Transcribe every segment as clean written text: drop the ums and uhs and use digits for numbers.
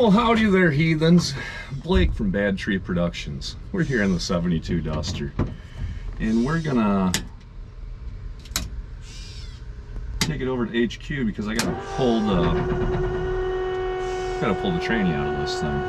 Well, howdy there, heathens. Blake from Bad Tree Productions. We're here in the 72 Duster, and we're gonna take it over to HQ because I gotta pull the tranny out of this thing.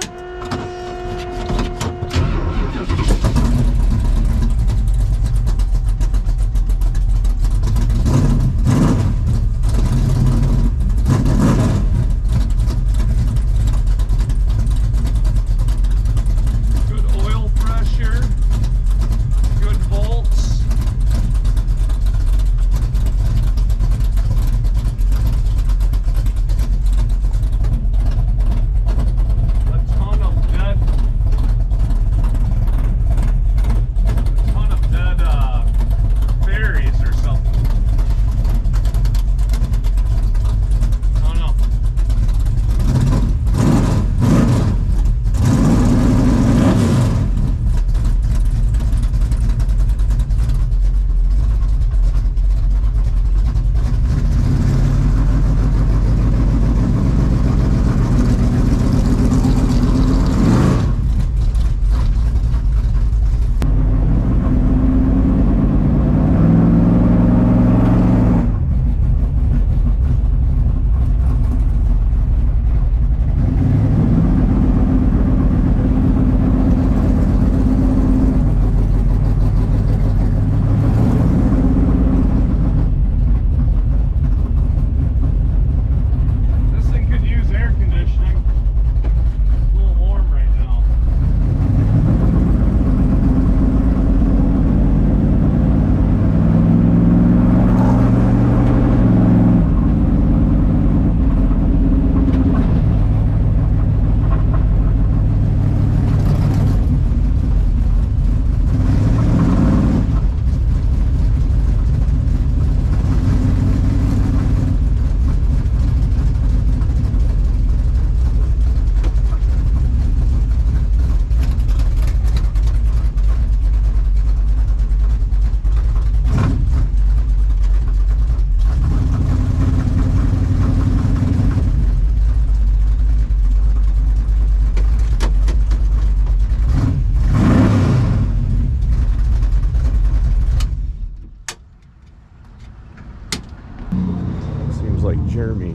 Like Jeremy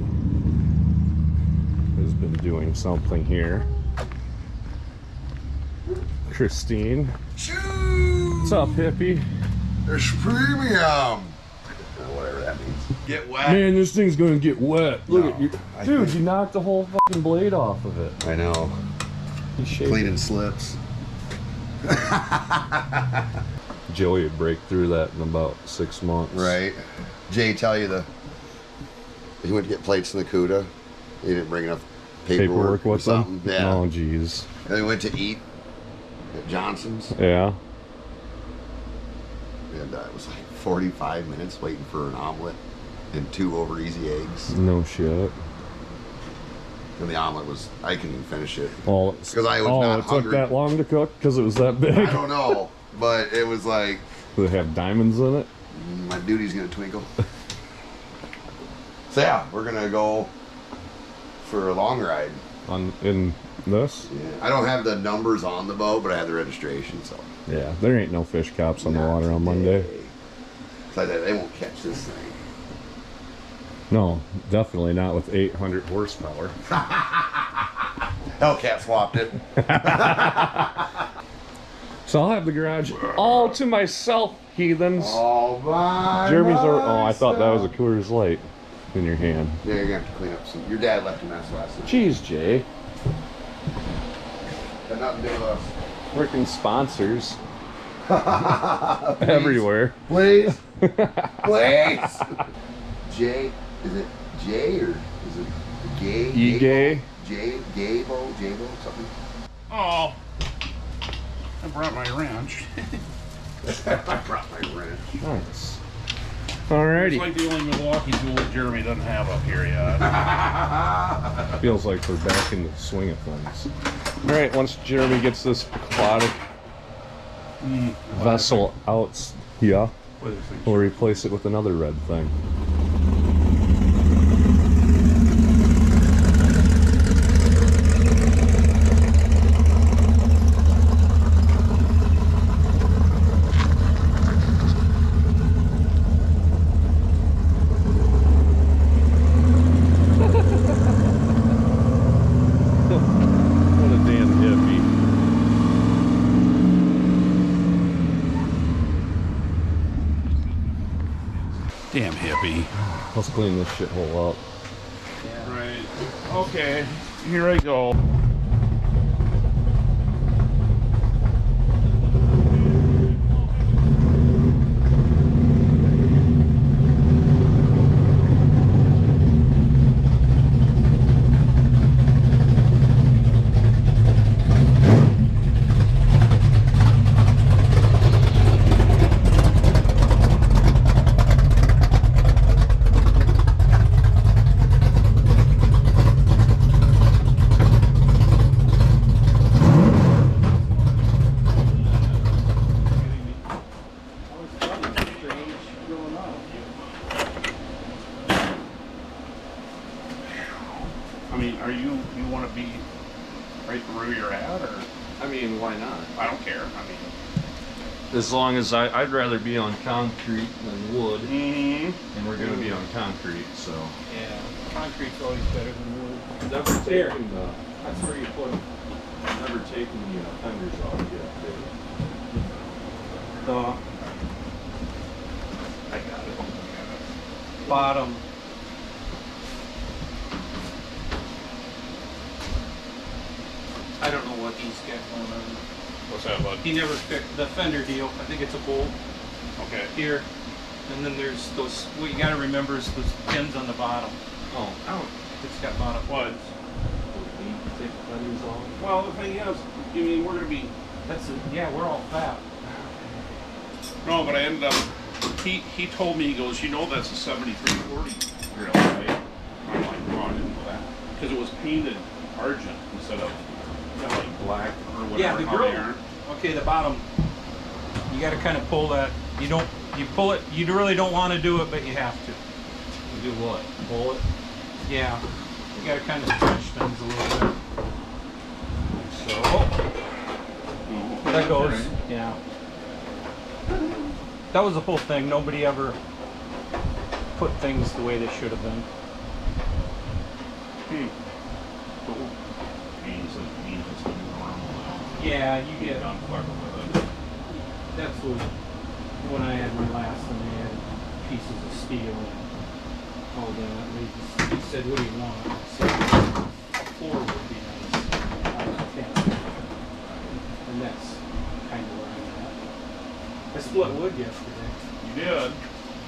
has been doing something here. Christine. Choo! What's up, hippie? There's premium. Whatever that means. Get wet. Man, this thing's gonna get wet. Look at you. I Dude, think- you knocked the whole fucking blade off of it. I know. You shaved Cleaning slips. Joey would break through that in about 6 months. Right. Jay tell you he went to get plates in the CUDA. He didn't bring enough paperwork or with something. them? Yeah. Oh, jeez. And he went to eat at Johnson's. Yeah. And it was like 45 minutes waiting for an omelet and 2 over easy eggs. No shit. And the omelet was, I couldn't even finish it. Oh, Because I was not it hungry. took that long to cook because it was that big? I don't know. But it was like, Do they have diamonds in it? my duty's gonna twinkle. So yeah, we're gonna go for a long ride. In this? Yeah. I don't have the numbers on the boat, but I have the registration, so. Yeah, there ain't no fish cops on the Not water on today. Monday. So they won't catch this thing. No, definitely not with 800 horsepower. Hellcat swapped it. So I'll have the garage all to myself, heathens. All by Jeremy's over. Oh, I myself. thought that was a Coors Light in your hand. Yeah, you're gonna have to clean up some. Your dad left a mess last night. Jeez, Jay. Had nothing to do with us. Freaking sponsors everywhere. Please. Please. Jay, is it Jay or is it Gay? E-Gay? Jabo, something? Oh, I brought my wrench. I brought my wrench. Nice. It's Alrighty. like the only Milwaukee tool that Jeremy doesn't have up here yet. Feels like we're back in the swing of things. Alright, once Jeremy gets this aquatic vessel out, yeah, we'll replace it with another red thing. Damn hippie. Let's clean this shithole up. Right. Okay. Here I go. I mean, you want to be right where you're at, or? I mean, why not? I don't care. I mean, As long as I'd rather be on concrete than wood, and we're gonna be on concrete, so. Yeah, concrete's always better than wood. Never There. taken the, That's where you put them. never taken the fenders off yet, Dave. The I got it. bottom. I don't know what he's got going on. What's that, bud? He never picked the fender deal. I think it's a bolt Okay. here. And then there's those, what you gotta remember is those pins on the bottom. Oh, I don't It's got bottom What? pins. need to take the fenders off. Well, the thing is, I mean, we're gonna be. That's it. Yeah, we're all fat. No, but I ended up. He told me, he goes, you know, that's a 7340 grill, right? I'm like, oh, I didn't know that, because it was painted argent instead of like black or whatever. Yeah, the how grill. they are. Okay, the bottom. You gotta kind of pull that. You pull it. You really don't want to do it, but you have to. Do what? Pull it? Yeah. You gotta kind of stretch things a little bit. So that goes. Right. Yeah. That was the whole thing. Nobody ever put things the way they should have been. Cool. Means it's the new normal now. Yeah, you get. I'm fucking with it. That's what when I had my last one, they had pieces of steel and all that. He said, "What do you want?" I said, "A floor would be nice." And that's kind of where I'm at. I split wood yesterday. You did.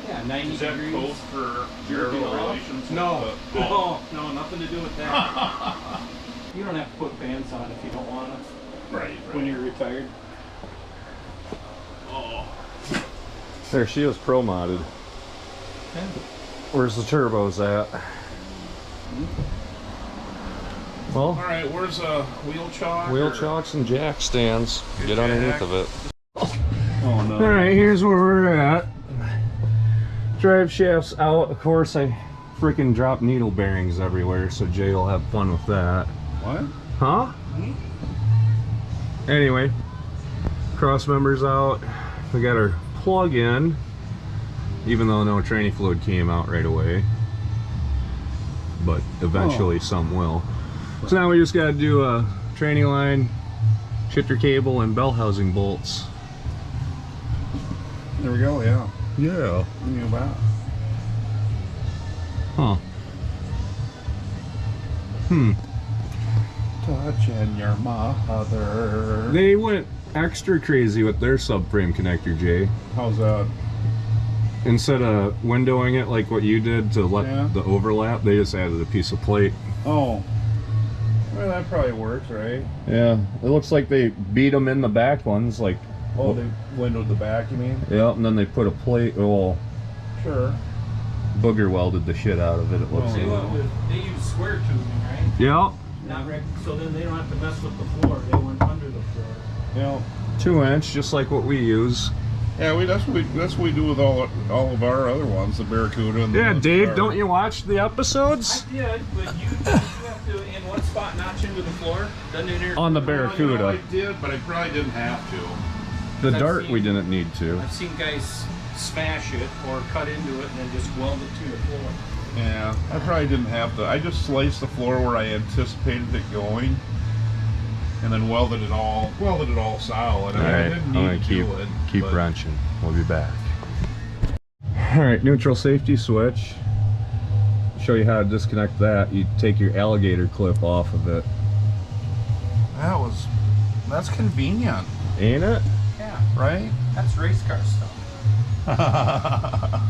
Yeah, 90 Is that degrees. code for marital relations? No, with the- no, nothing to do with that. You don't have to put bands on if you don't want to Right. when you're retired. Oh. There, she was pro modded. Where's the turbos at? Well, All right. Where's a wheel chock? wheel or- chocks and jack stands. Good Get underneath jack. of it. Oh no. Alright, here's where we're at. Drive shafts out. Of course, I freaking drop needle bearings everywhere, so Jay will have fun with that. What? Huh? Anyway, cross members out. We got our plug in, even though no training fluid came out right away. But eventually some will. So now we just got to do a training line, shifter cable, and bell housing bolts. There we go. Yeah. Yeah. You about. Huh. Touching your mother. They went extra crazy with their subframe connector, Jay. How's that? Instead of windowing it like what you did to let Yeah. the overlap, they just added a piece of plate. Oh. Well, that probably works, right? Yeah, it looks like they beat them in the back ones, like. Oh, they windowed the back, you mean? Yeah, and then they put a plate. Well, Sure. booger welded the shit out of it. It looks Oh, They, like. went with, they use square tubing, right? Yeah, Not so then they don't have to mess with the floor. They went under the floor. Yeah. 2-inch, just like what we use. Yeah, that's what we do with all of our other ones, the Barracuda and the Yeah, Dave, Star. don't you watch the episodes? I did, but you have to in one spot notch into the floor. Doesn't it? On the Well, you know, Barracuda. I did, but I probably didn't have to. The I've dart seen- we didn't need to. I've seen guys smash it or cut into it and then just weld it to the floor. Yeah, I probably didn't have to. I just sliced the floor where I anticipated it going, and then welded it all solid. I mean, I Alright, didn't I'm need gonna to keep do it. keep but- wrenching. We'll be back. Alright, neutral safety switch. Show you how to disconnect that. You take your alligator clip off of it. That's convenient, Ain't it? Yeah, right? that's race car stuff. I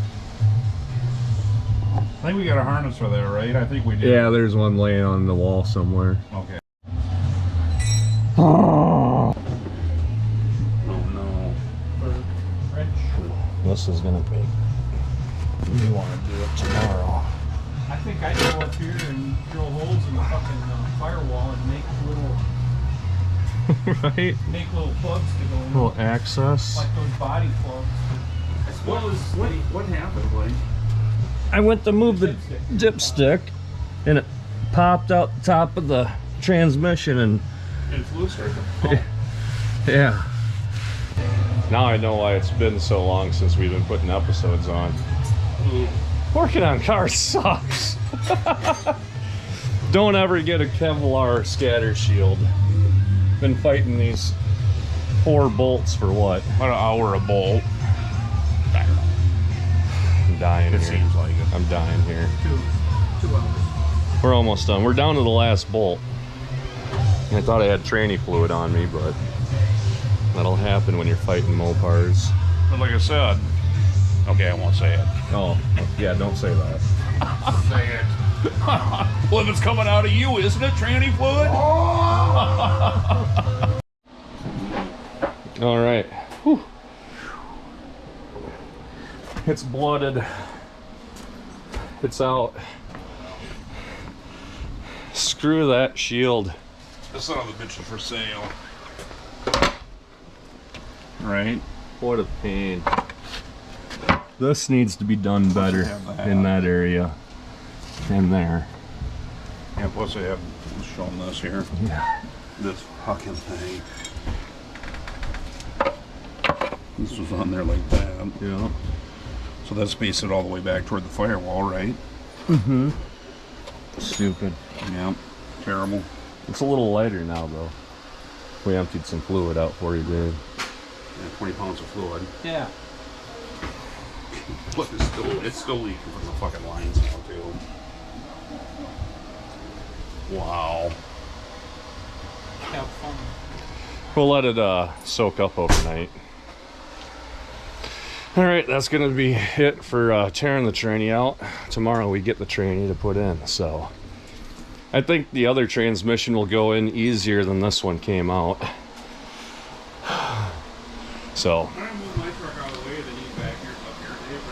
think we got a harness for that, right? I think we do. Yeah, there's one laying on the wall somewhere. Okay. Oh, Oh no. Wrench. this is gonna be. You want to do it tomorrow? I think I'd go up here and drill holes in the fucking firewall and make Right? little plugs to go in, Little access. like those body plugs. I suppose What happened, Blake? I went to move the dipstick, and it popped out the top of the transmission, and Influencer? yeah. Now I know why it's been so long since we've been putting episodes on. Working on cars sucks. Don't ever get a Kevlar scatter shield. Been fighting these 4 bolts for what? About an hour a bolt. I don't know. I'm dying It here. seems like it. I'm dying here. 2 hours. We're almost done. We're down to the last bolt. I thought I had tranny fluid on me, but that'll happen when you're fighting Mopars. But like I said, okay, I won't say it. Oh, yeah, don't say that. Say it. Well, if it's coming out of you, isn't it, tranny fluid? All right. Whew. It's blooded. It's out. Screw that shield. This son of a bitch is for sale. Right? What a pain. This needs to be done better in that area. In there. Yeah, plus I have shown this here. Yeah. This fucking thing. This was on there like that. Yeah. So that spaced it all the way back toward the firewall, right? Mm-hmm. Stupid. Yeah. Terrible. It's a little lighter now, though. We emptied some fluid out for you, Dave. Yeah, 20 pounds of fluid. Yeah. Look, it's still leaking from the fucking lines now, too. Wow. Have fun. We'll let it soak up overnight. All right, that's gonna be it for tearing the tranny out. Tomorrow we get the tranny to put in, so I think the other transmission will go in easier than this one came out. So, I'm gonna move my truck out of the way, then you back here, up here, Dave,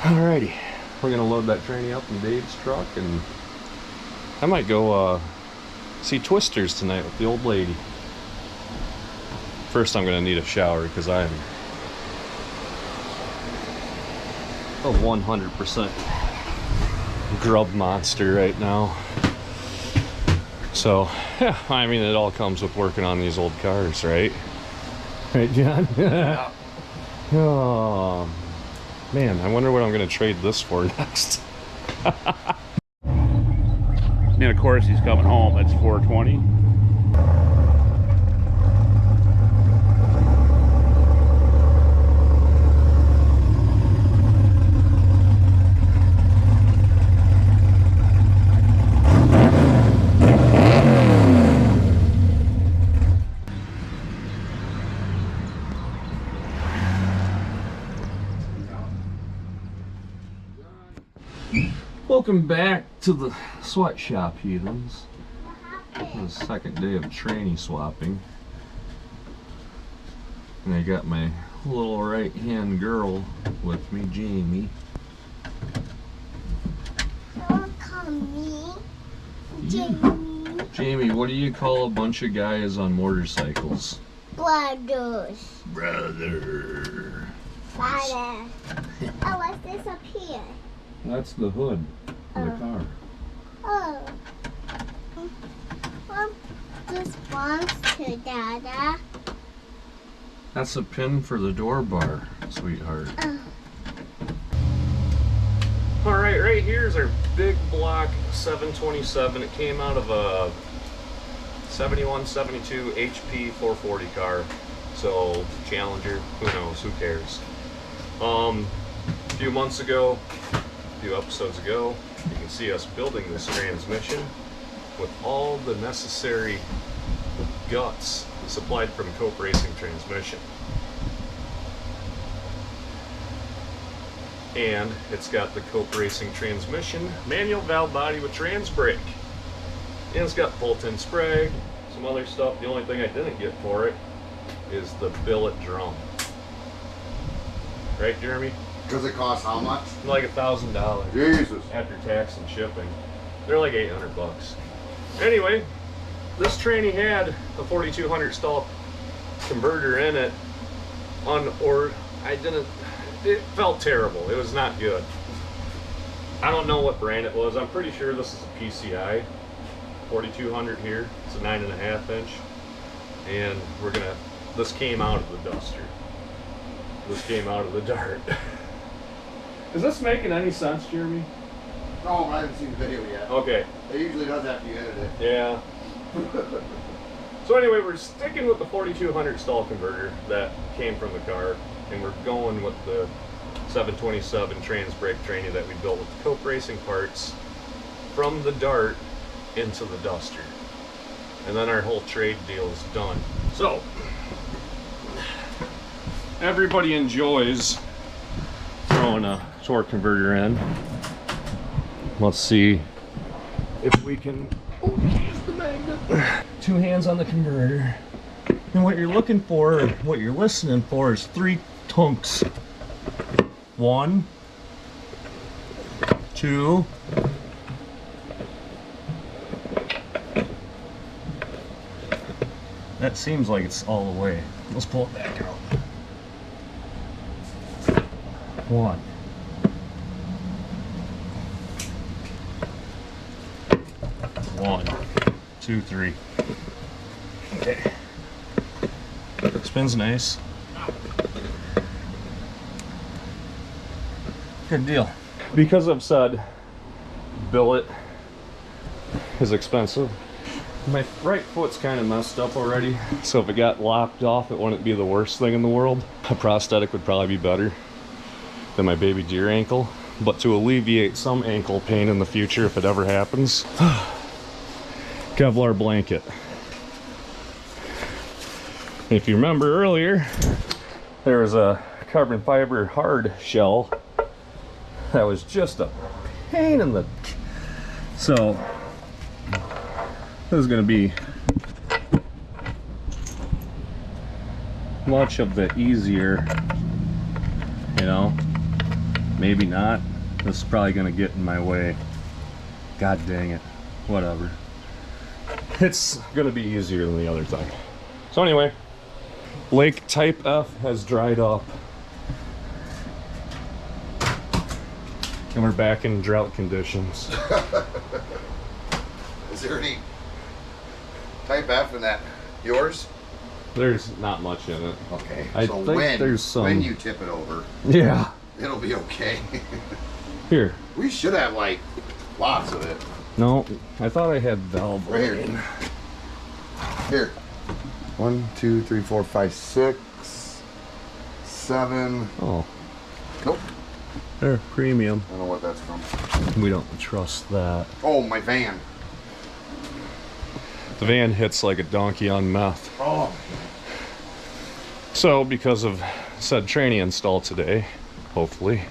right? alrighty, we're gonna load that tranny up in Dave's truck, and I might go see Twisters tonight with the old lady. First, I'm gonna need a shower because I'm a 100% grub monster right now. So, yeah, I mean, it all comes with working on these old cars, right? Right, John? Yeah. Oh, man, I wonder what I'm going to trade this for next. And of course, he's coming home. It's 4:20. Welcome back to the sweatshop, heathens. The second day of tranny swapping. And I got my little right-hand girl with me, Jamie. Don't call me Jamie. Jamie, what do you call a bunch of guys on motorcycles? Brothers. Brother. Father. Oh, what's this up here? That's the hood of the car. Oh. What this belongs to, Dada? That's a pin for the door bar, sweetheart. Alright, right here is our big block 727. It came out of a 71, 72 HP 440 car. So, Challenger, who knows, who cares. A few months ago, a few episodes ago, you can see us building this transmission with all the necessary guts supplied from Cope Racing Transmission. And it's got the Cope Racing Transmission manual valve body with trans brake. And it's got bolt-in spray, some other stuff. The only thing I didn't get for it is the billet drum. Right, Jeremy? Because it costs how much? Like $1,000 Jesus. after tax and shipping. They're like 800 bucks. Anyway, this tranny had a 4200 stall converter in it. It felt terrible. It was not good. I don't know what brand it was. I'm pretty sure this is a PCI 4200 here. It's a 9.5 inch. And this came out of the duster. This came out of the dart. Is this making any sense, Jeremy? No, I haven't seen the video yet. Okay. It usually does after you edit it. Yeah. So anyway, we're sticking with the 4200 stall converter that came from the car, and we're going with the 727 trans brake tranny that we built with the Cope Racing parts from the dart into the duster. And then our whole trade deal is done. So, everybody enjoys throwing a torque converter in. Let's see if we can use the magnet. 2 hands on the converter. And what you're looking for, or what you're listening for, is 3 tunks. 1, 2, that seems like it's all the way. Let's pull it back out. 1. 1, 2, 3. Okay. Spins nice. Good deal. Because I've said billet is expensive, my right foot's kind of messed up already, so if it got lopped off, it wouldn't be the worst thing in the world. A prosthetic would probably be better than my baby deer ankle, but to alleviate some ankle pain in the future if it ever happens, Kevlar blanket. If you remember earlier, there was a carbon fiber hard shell that was just a pain in the... So, this is going to be much of the easier, you know, maybe not. This is probably going to get in my way. God dang it. Whatever. It's going to be easier than the other thing. So anyway, Lake Type F has dried up. And we're back in drought conditions. Is there any Type F in that? Yours? There's not much in it. Okay. I so think there's some. when you tip it over, Yeah. it'll be okay. Here. We should have like lots of it. No, I thought I had valve. Right here. Here. 1, 2, 3, 4, 5, 6, 7. Oh, Nope. they're premium. I don't know what that's from. We don't trust that. Oh, my van. The van hits like a donkey on meth. Oh. So, because of said tranny install today, hopefully.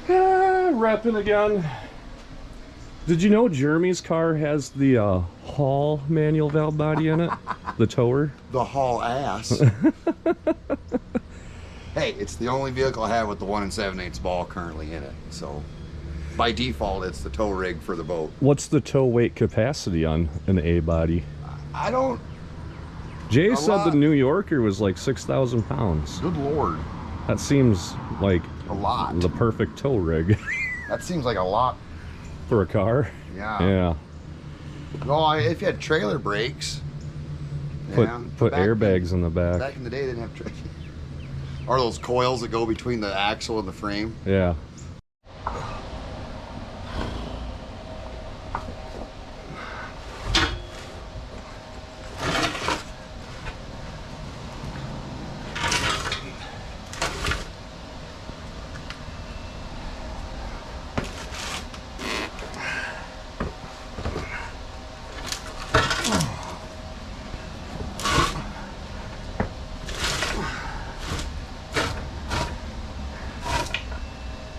Repping again. Did you know Jeremy's car has the Hall manual valve body in it? The tower? The haul ass. Hey, it's the only vehicle I have with the 1 7/8 ball currently in it. So, by default, it's the tow rig for the boat. What's the tow weight capacity on an A body? I don't... Jay said lot. the New Yorker was like 6,000 pounds. Good Lord. That seems like A lot. the perfect tow rig That seems like a lot. for a car. Yeah. Yeah. No, if you had trailer brakes. Put yeah, put back airbags in the back. Back in the day, they didn't have trailers. Or those coils that go between the axle and the frame. Yeah.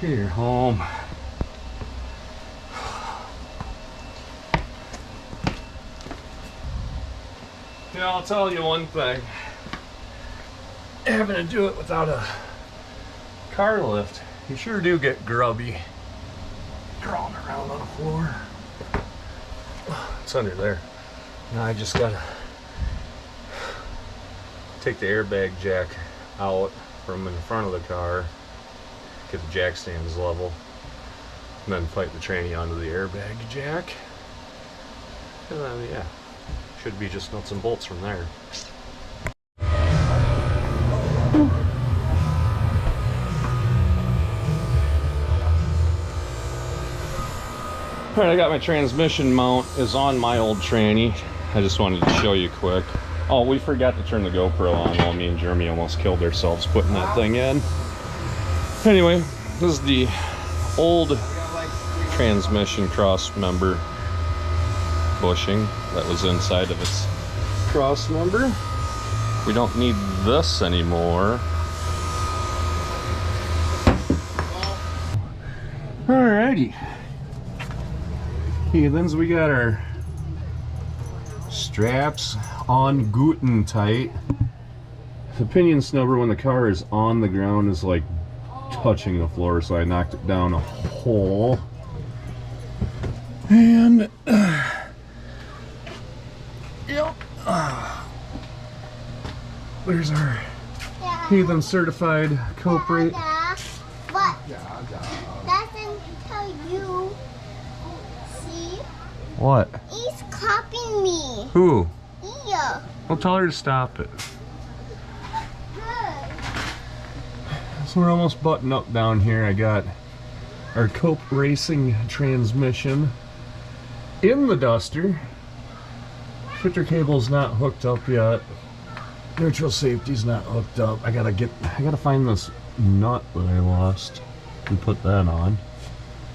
Here, home. You know, I'll tell you one thing. Having to do it without a car lift, you sure do get grubby. Crawling around on the floor. It's under there. Now I just gotta take the airbag jack out from in front of the car, get the jack stands level, and then fight the tranny onto the airbag jack. And then, yeah, should be just nuts and bolts from there. Alright, I got my transmission mount is on my old tranny. I just wanted to show you quick. Oh, we forgot to turn the GoPro on while me and Jeremy almost killed ourselves putting that thing in. Anyway, this is the old transmission cross member bushing that was inside of its cross member. We don't need this anymore. Alrighty. Heathens, we got our straps on Guten tight. The pinion snubber when the car is on the ground is like touching the floor, so I knocked it down a hole. And yep, there's our Heathen certified cope rate. But doesn't tell you. See? What? He's copying me. Who? Yeah. Well, tell her to stop it. Good. So we're almost buttoned up down here. I got our Cope Racing transmission in the duster. Shifter cable's not hooked up yet. Neutral safety's not hooked up. I gotta find this nut that I lost and put that on.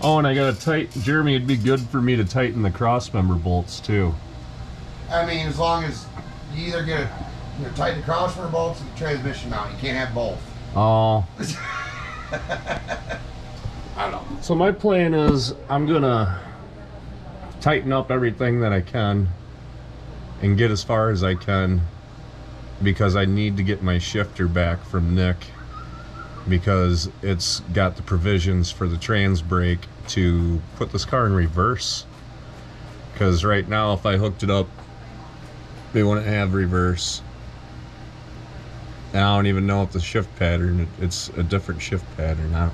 Oh, and I gotta tighten. Jeremy, it'd be good for me to tighten the cross member bolts too. I mean, as long as you either get tighten the crossmember bolts and the transmission mount, you can't have both. Oh. I don't know. So my plan is I'm gonna tighten up everything that I can and get as far as I can, because I need to get my shifter back from Nick, because it's got the provisions for the trans brake to put this car in reverse. Because right now if I hooked it up, they wouldn't have reverse. And I don't even know if the shift pattern, it's a different shift pattern.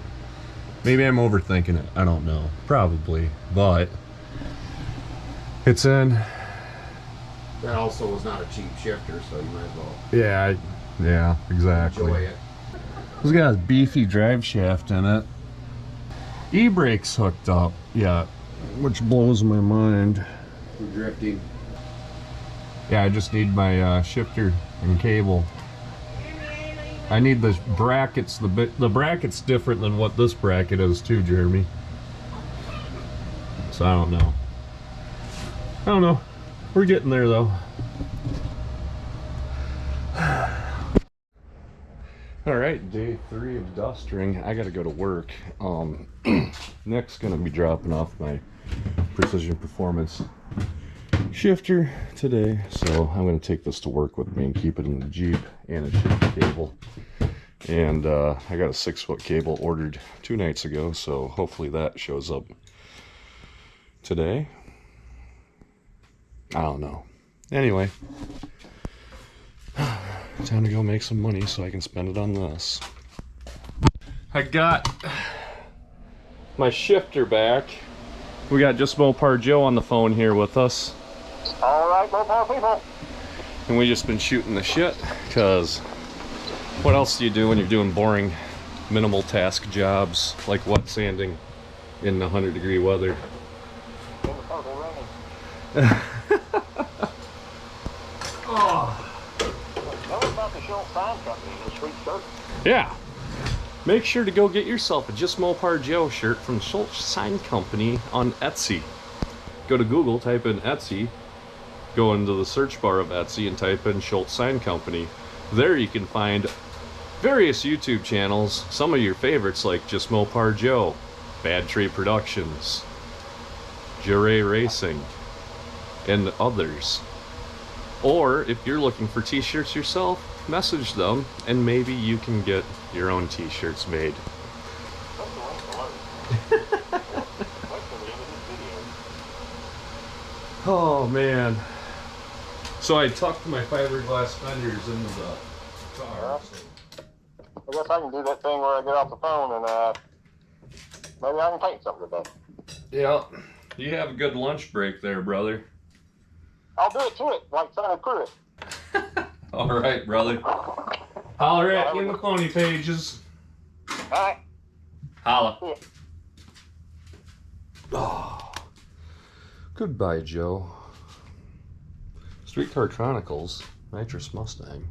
Maybe I'm overthinking it, I don't know, probably, but it's in. That also was not a cheap shifter, so you might as well Yeah, exactly. enjoy it. It's got a beefy drive shaft in it. E-brake's hooked up, yeah, which blows my mind. We're drifting. Yeah, I just need my shifter and cable. I need the brackets. The bracket's different than what this bracket is too, Jeremy. So I don't know. We're getting there though. All right, day 3 of dustering. I gotta go to work. Nick's gonna be dropping off my Precision Performance shifter today, so I'm gonna take this to work with me and keep it in the Jeep, and a shift cable. And I got a 6-foot cable ordered 2 nights ago, so hopefully that shows up today. I don't know. Anyway, time to go make some money so I can spend it on this. I got my shifter back. We got just Mopar Joe on the phone here with us. All right, Mopar people. And we just been shooting the shit, because what else do you do when you're doing boring, minimal task jobs like wet sanding in 100-degree weather? Yeah. Make sure to go get yourself a Just Mopar Joe shirt from Schultz Sign Company on Etsy. Go to Google, type in Etsy, go into the search bar of Etsy and type in Schultz Sign Company. There you can find various YouTube channels, some of your favorites like Just Mopar Joe, Bad Tree Productions, Jure Racing, and others. Or if you're looking for t-shirts yourself, message them and maybe you can get your own t-shirts made. Oh man. So I tucked my fiberglass fenders into the car. So. I guess I can do that thing where I get off the phone and maybe I can paint something today. Yeah. You have a good lunch break there, brother. I'll do it to it, like Santa Cruz. All right, brother. Holler at you in the phony pages. Alright. Holla. Yeah. Oh. Goodbye, Joe. Streetcar Chronicles, Nitrous Mustang.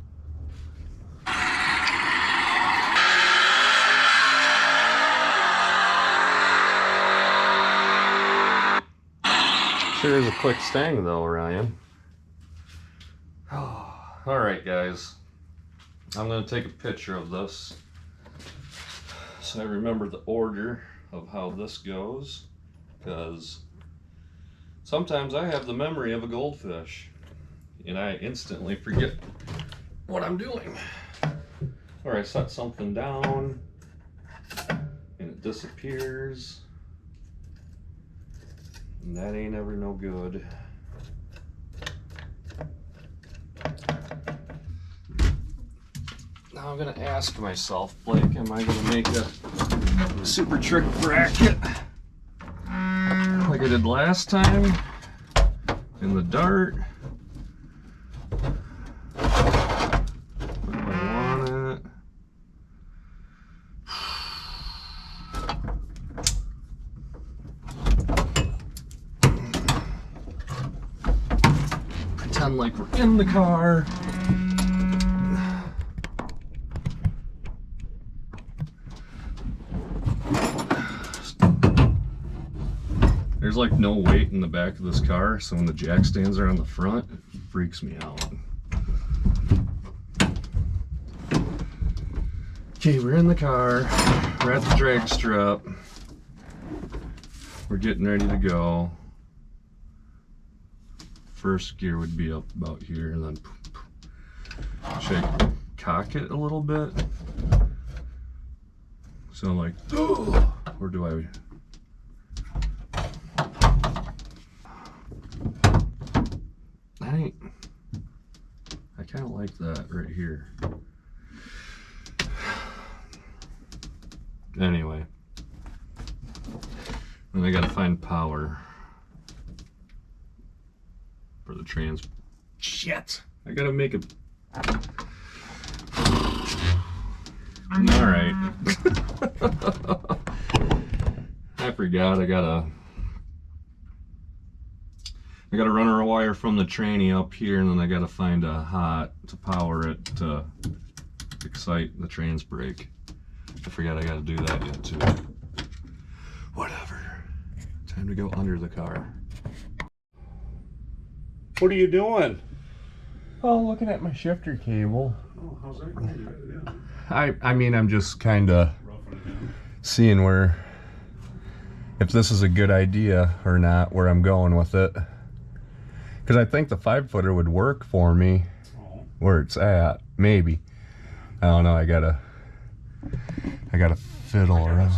Sure is a quick stang though, Ryan. Alright guys, I'm going to take a picture of this so I remember the order of how this goes, because sometimes I have the memory of a goldfish and I instantly forget what I'm doing. Or I set something down and it disappears. And that ain't ever no good. Now I'm gonna ask myself, Blake, am I gonna make a super trick bracket like I did last time in the dart? Where do I want it? Pretend like we're in the car. There's like no weight in the back of this car, so when the jack stands are on the front, it freaks me out. Okay, we're in the car. We're at the drag strip. We're getting ready to go. First gear would be up about here, and then should I cock it a little bit? So like, or do I? I kind of like that right here. Anyway, then I gotta find power for the trans. Shit! I gotta make it. All right. I forgot. I gotta run a wire from the tranny up here, and then I gotta find a hot to power it to excite the trans brake. I forgot I gotta do that yet too. Whatever. Time to go under the car. What are you doing? Oh, looking at my shifter cable. Oh, how's that going? I mean, I'm just kind of seeing where, if this is a good idea or not, where I'm going with it. Because I think the 5-footer would work for me where it's at, maybe. I don't know, I gotta fiddle around.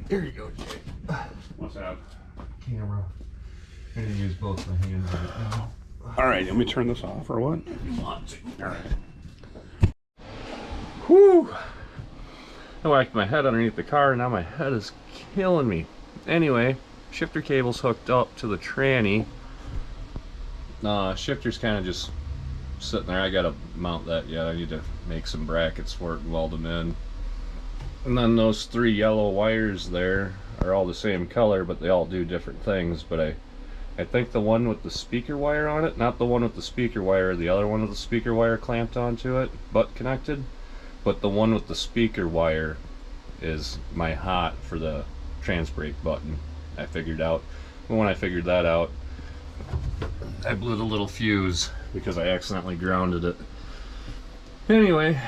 There you go, Jay. What's that? Camera. I'm gonna use both my hands right now. All right, let me turn this off or what? All right. Whew. I whacked my head underneath the car, and now my head is killing me. Anyway, shifter cable's hooked up to the tranny. Shifter's kind of just sitting there. I gotta mount that yet. I need to make some brackets for it and weld them in. And then those 3 yellow wires there are all the same color, but they all do different things. But I think the one with the speaker wire on it, not the one with the speaker wire, the other one with the speaker wire clamped onto it, but connected. But the one with the speaker wire is my hot for the trans brake button, I figured out. But when I figured that out, I blew the little fuse because I accidentally grounded it. Anyway,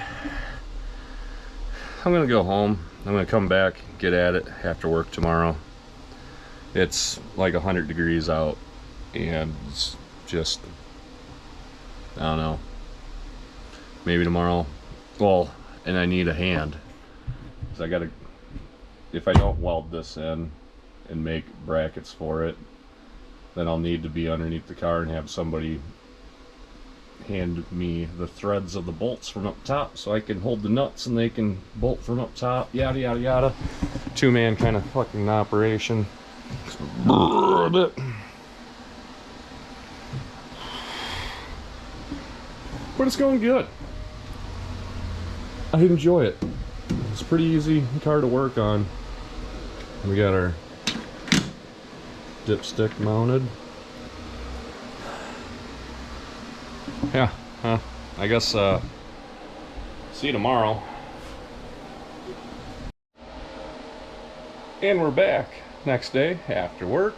I'm gonna go home. I'm gonna come back, get at it after work tomorrow. It's like 100 degrees out, and it's just, I don't know, maybe tomorrow. Well, and I need a hand, because I gotta, if I don't weld this in and make brackets for it, then I'll need to be underneath the car and have somebody hand me the threads of the bolts from up top so I can hold the nuts and they can bolt from up top, yada yada yada. Two-man kind of fucking operation. But it's going good. I enjoy it. It's a pretty easy car to work on. We got our dipstick mounted. Yeah, I guess see you tomorrow. And we're back next day after work.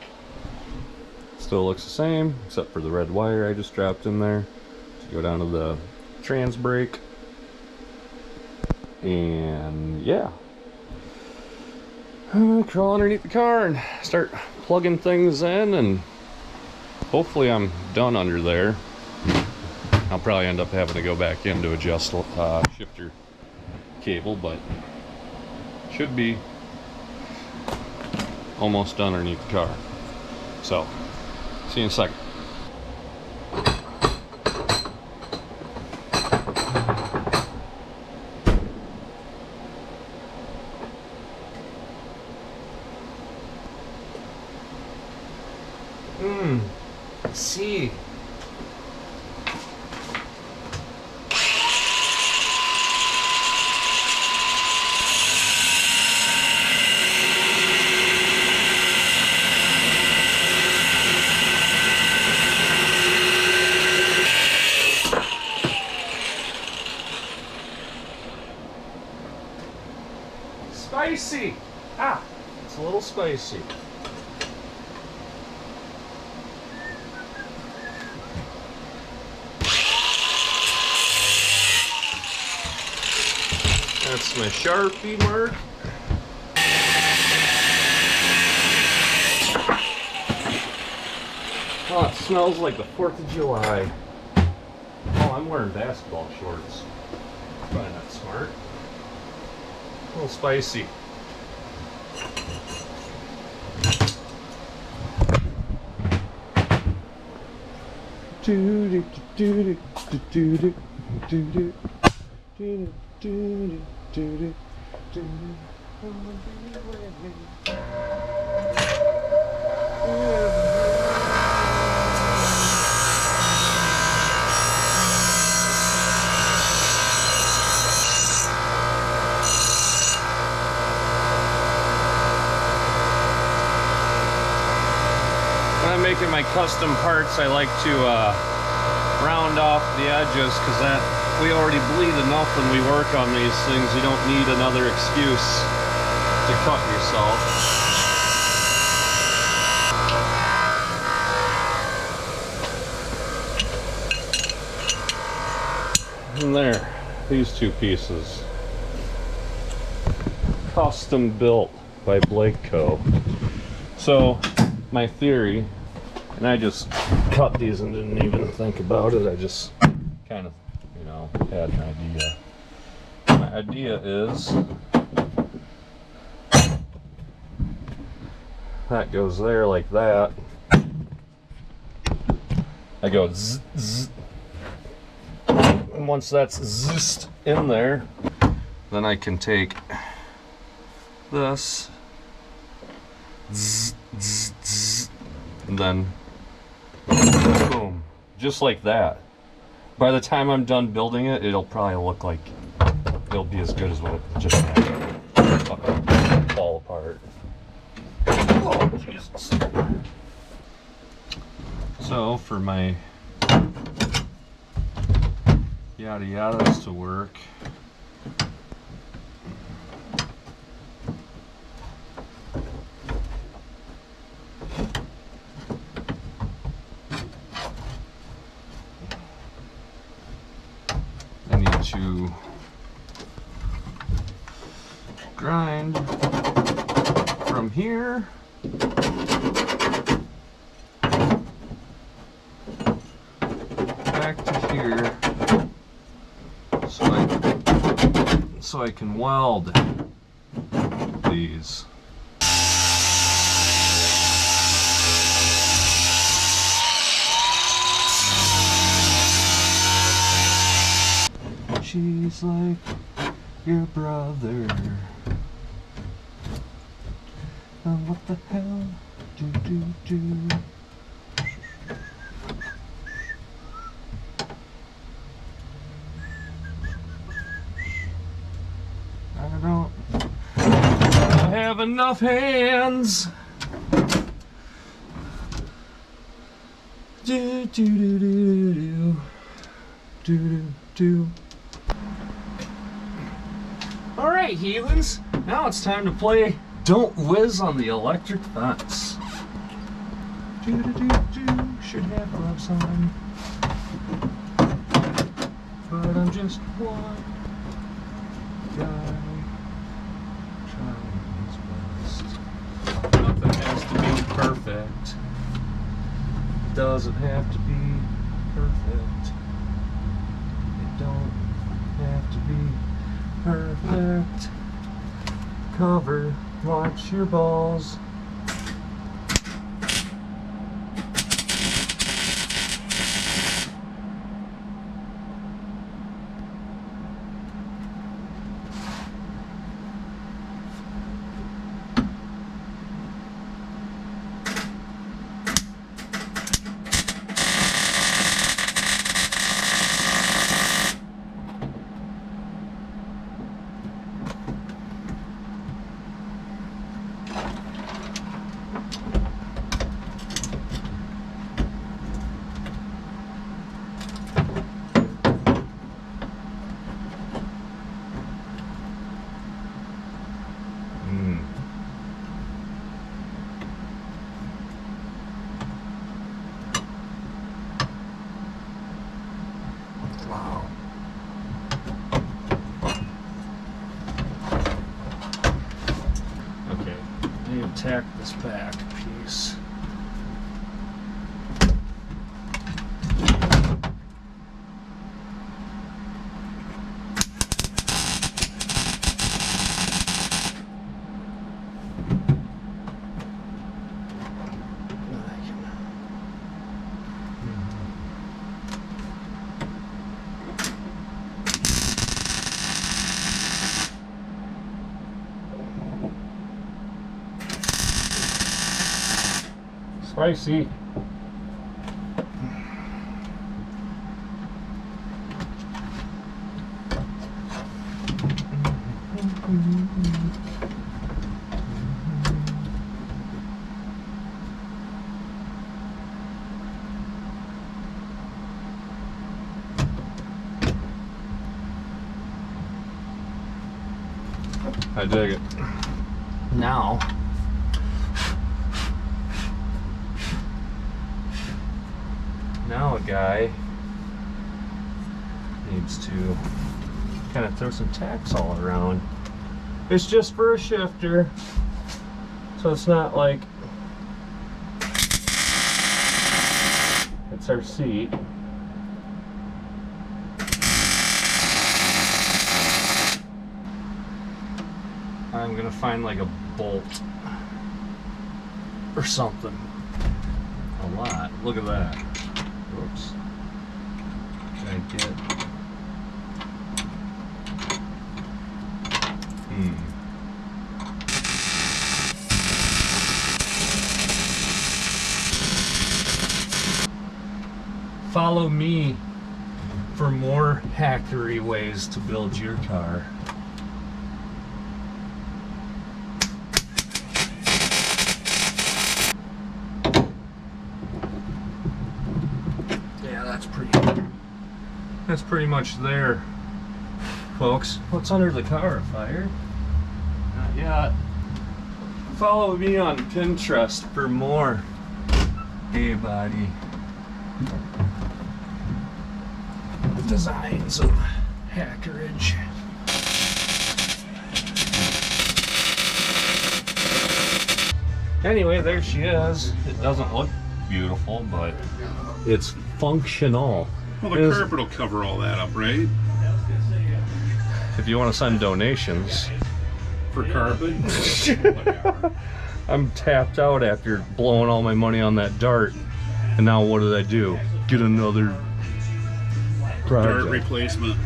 Still looks the same except for the red wire I just dropped in there to go down to the trans brake. And yeah, I'm gonna crawl underneath the car and start plugging things in, and hopefully I'm done under there. I'll probably end up having to go back in to adjust shifter cable, but should be almost done underneath the car. So, see you in a second. See. Spicy! Ah, it's a little spicy. That's my Sharpie mark. Oh, it smells like the 4th of July. Oh, I'm wearing basketball shorts. Probably not smart. A little spicy. Do do do do do do do do do do do. When I'm making my custom parts, I like to round off the edges, because that we already bleed enough when we work on these things. You don't need another excuse to cut yourself. And there, these two pieces. Custom built by Blake Co. So, my theory, and I just cut these and didn't even think about it, I just kind of, you know, had an idea. My idea is that goes there like that. I go zzz, zzz. And once that's zizzed in there, then I can take this zzz, zzz, zzz, and then boom, just like that. By the time I'm done building it, it'll probably look like it'll be as good as what it just had. Fucking fall apart. Oh, Jesus. So for my yada yadas to work, I need to to grind from here back to here so I can weld these. She's like your brother. What the hell do? I don't have enough hands. Do. All right, heathens. Now it's time to play Don't Whiz on the Electric Fence. Should have gloves on, but I'm just one guy trying his best. Nothing has to be perfect. Doesn't have to be perfect. It don't have to be perfect. Cover, watch your balls. Wow. Okay, I need to tack this back piece. Spicy. I dig it. Now a guy needs to kind of throw some tacks all around. It's just for a shifter, so it's not like it's our seat. I'm gonna find like a bolt or something. A lot. Look at that. Whoops. Can I get? Follow me for more hackery ways to build your car. That's pretty much there, folks. What's under the car? Fire? Not yet. Follow me on Pinterest for more. Hey, buddy. Designs of hackerage. Anyway, there she is. It doesn't look beautiful, but it's functional. Well, the carpet will cover all that up, right? If you want to send donations. For carpet? I'm tapped out after blowing all my money on that dart. And now what did I do? Get another project. Dart replacement.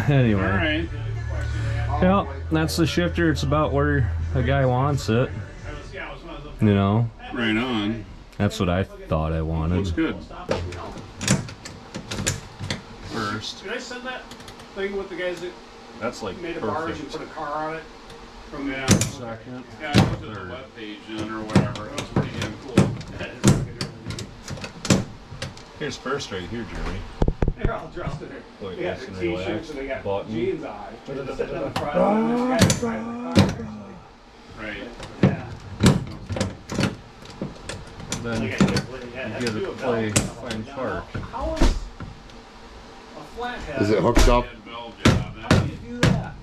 Anyway. Alright. Yeah, that's the shifter. It's about where a guy wants it. You know? Right on. That's what I thought I wanted. Looks good. First. Did I send that thing with the guys that That's like made a barge and perfect. put a car on it? From Yeah. Second. Yeah, I looked at the web page in or whatever. It was pretty damn cool. Here's first right here, Jeremy. They're all dressed in their, Look, they got nice their and t-shirts relaxed. and they got Button. jeans on. They're just sitting in the front and there's guys driving the car actually. Right. Yeah. Then They you got different- yeah, get to do a play belt. Find Park. How is a flathead? Is it hooked up? Flathead valve job. How do you do that?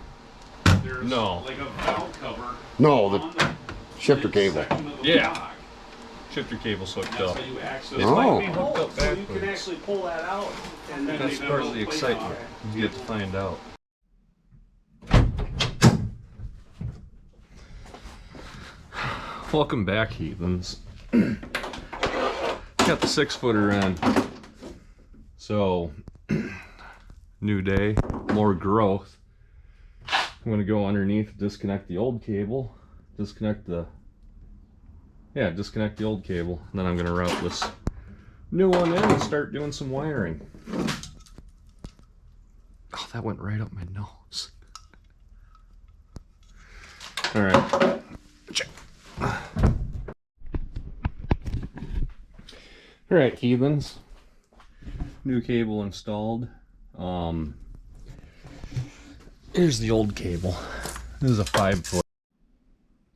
There's No. like a valve cover. No, the on the shifter cable. section of the Yeah. block. Shifter cable's hooked That's up. how you access It Oh. might be hooked up So you can backwards. actually pull that out and then That's they part of the don't play excitement. on You get to find out. Welcome back, heathens. Got the 6-footer in. So, new day, more growth. I'm gonna go underneath, disconnect the old cable, disconnect the old cable, and then I'm gonna route this new one in and start doing some wiring. Oh, that went right up my nose. All right. Check. All right, heathens. New cable installed. Here's the old cable. This is a 5-foot.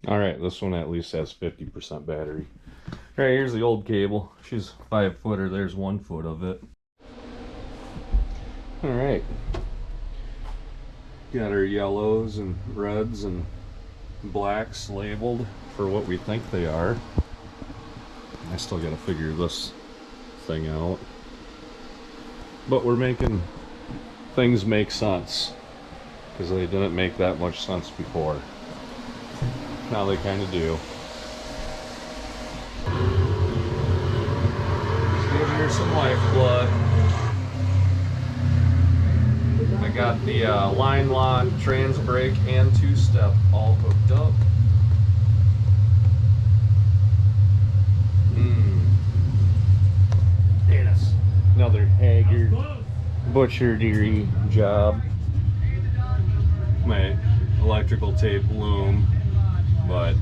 All right, this one at least has 50% battery. All right, here's the old cable. She's 5-footer. There's 1 foot of it. All right. Got our yellows and reds and blacks labeled for what we think they are. I still got to figure this thing out. But we're making things make sense, because they didn't make that much sense before. Now they kind of do. Just giving her some lifeblood. I got the line lock, trans brake, and 2-step all hooked up. Yes. Another haggard butchery job. My electrical tape loom, but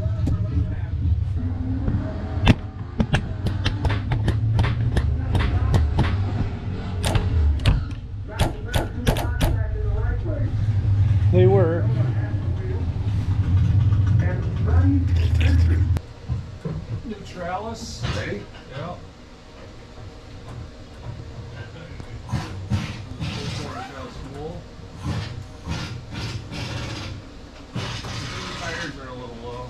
they were. Neutralis. Ready? Yep. Tires are a little low.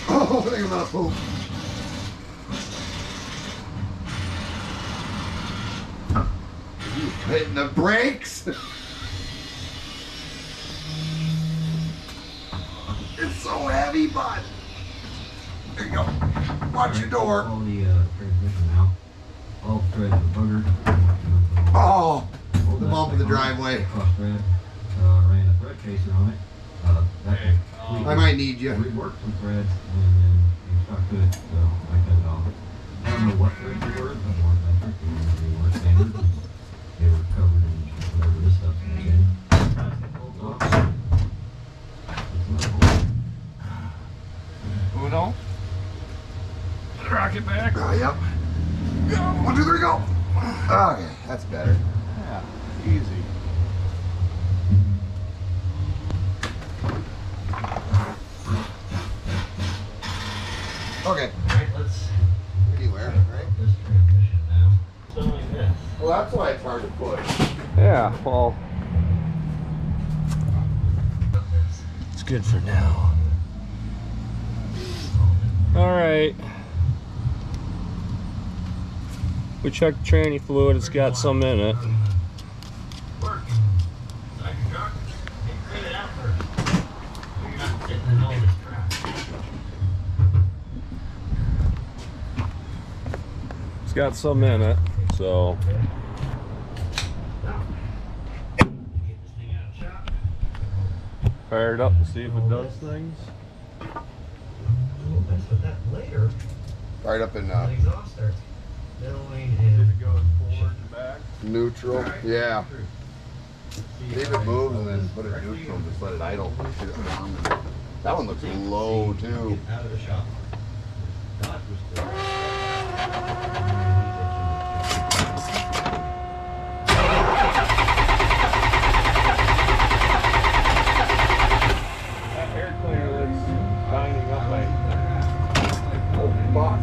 Oh, think about poop. Hitting the brakes. It's so heavy, bud. There you go. Watch your door. All the transmission out. All threads are buggered. Oh, the bump of the driveway. Cross thread. Ran a thread chaser on it. That Okay, I might need you. reworked some threads and then it stuck to it, so I cut it off. I don't know what threads they were, but ones metric and they were standard. They were covered in whatever this stuff was in. Pulled off. It's not Uno. Rock it back. Yep. 1, 2, 3, go. Okay, that's better. Yeah, easy. Okay. Alright, let's Anywhere, right? this transmission now. So like this. Well, that's why it's hard to push. Yeah, well, It's good for now. All right. We checked tranny fluid. It's got some in it. It's got some in it, so. Fire it up and see if it does things. Right up in Did it go forward and back? neutral. Yeah. See if it moves and then put it in neutral and just let it idle. Get it warm. That one looks low too. Out of the shop. That air cleaner that's binding up my. Oh fuck.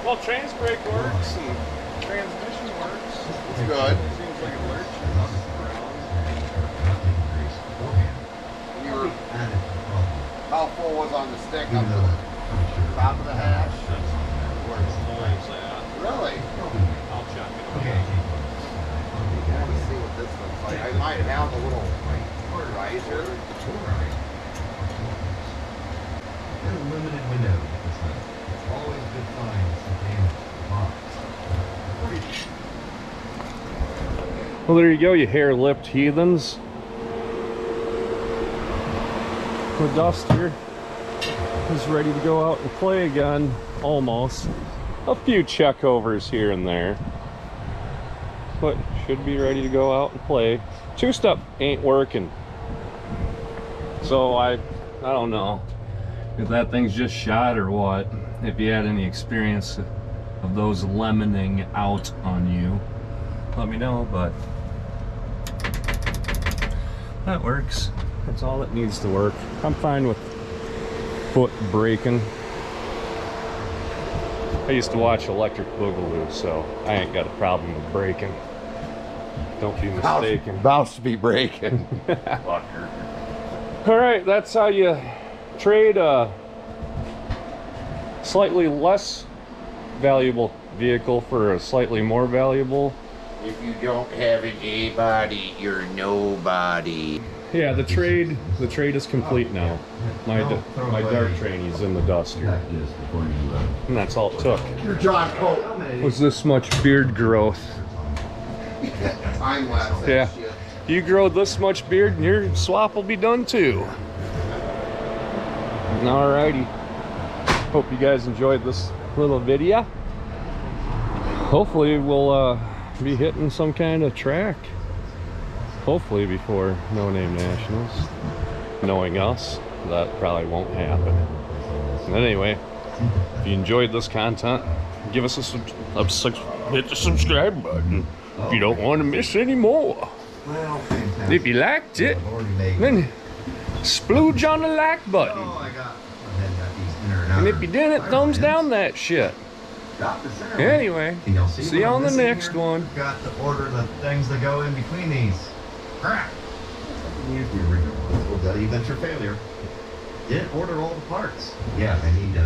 Well, trans brake works and transmission works. It's good. Seems like it lurches around. You were, how full was on the stick up to the top of the hash? Where the hole's at. Really? I'll check it. Okay. I want to see what this looks like. I might have a little riser. There's a limited window with this thing. It's always a good find some damage to the box. Well, there you go, you hair-lipped heathens. The duster is ready to go out and play again, almost. A few checkovers here and there, but should be ready to go out and play. Two-step ain't working, so I I don't know if that thing's just shot or what. If you had any experience of those lemoning out on you, let me know, but that works. That's all that needs to work. I'm fine with foot braking. I used to watch Electric Boogaloo, so I ain't got a problem with braking. Don't be mistaken. About to be breaking. All right, that's how you trade a slightly less valuable vehicle for a slightly more valuable. If you don't have an A-body, you're nobody. Yeah, the trade is complete now. My dart trainee's in the dust here, and that's all it took. Your John Coat. Was this much beard growth? Time lapse. That Yeah. shit. You grow this much beard and your swap will be done too. Alrighty. Hope you guys enjoyed this little video. Hopefully we'll be hitting some kind of track. Hopefully before No Name Nationals. Knowing us, that probably won't happen. And anyway, if you enjoyed this content, give us hit the subscribe button if you don't want to miss any more. Well, fantastic. If you liked it, I've already made then splooge on the like button. Oh, I got these inner and And outer if you didn't, thumbs down that shit. Got the center one. Anyway, Can y'all see you what on I'm the missing next here? one. Got to order the things that go in between these. Crap. Here's the original one. Well, that event your failure. Didn't order all the parts. Yeah, I need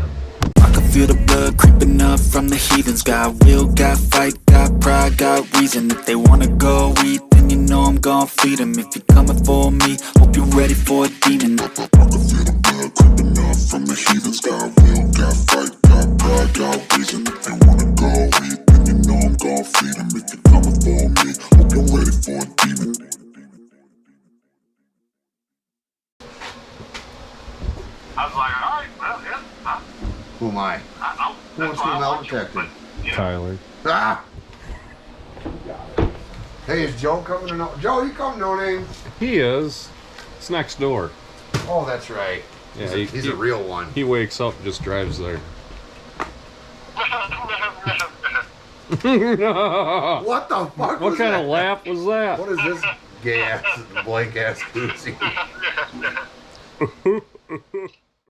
I can feel the blood creeping up from the heathens. Got will, got fight, got pride, got reason. If they wanna go eat, then you know I'm gon' feed them. If you're coming for me, hope you're ready for a demon. I can feel the blood creeping up from the heathens. Got will, got fight, got pride, got reason. If they wanna go eat, then you know I'm gon' feed them. If you're coming for me, hope you're ready for a demon. I was like, all right, well, yeah. Who am I? Who wants to be metal detector? Tyler. Ah! Hey, is Joe coming or no? Joe, you come No Name? He is. It's next door. Oh, that's right. Yeah, He's a real one. He wakes up and just drives there. What the fuck What was kind that? of laugh was that? What is this gay ass, blank ass koozie?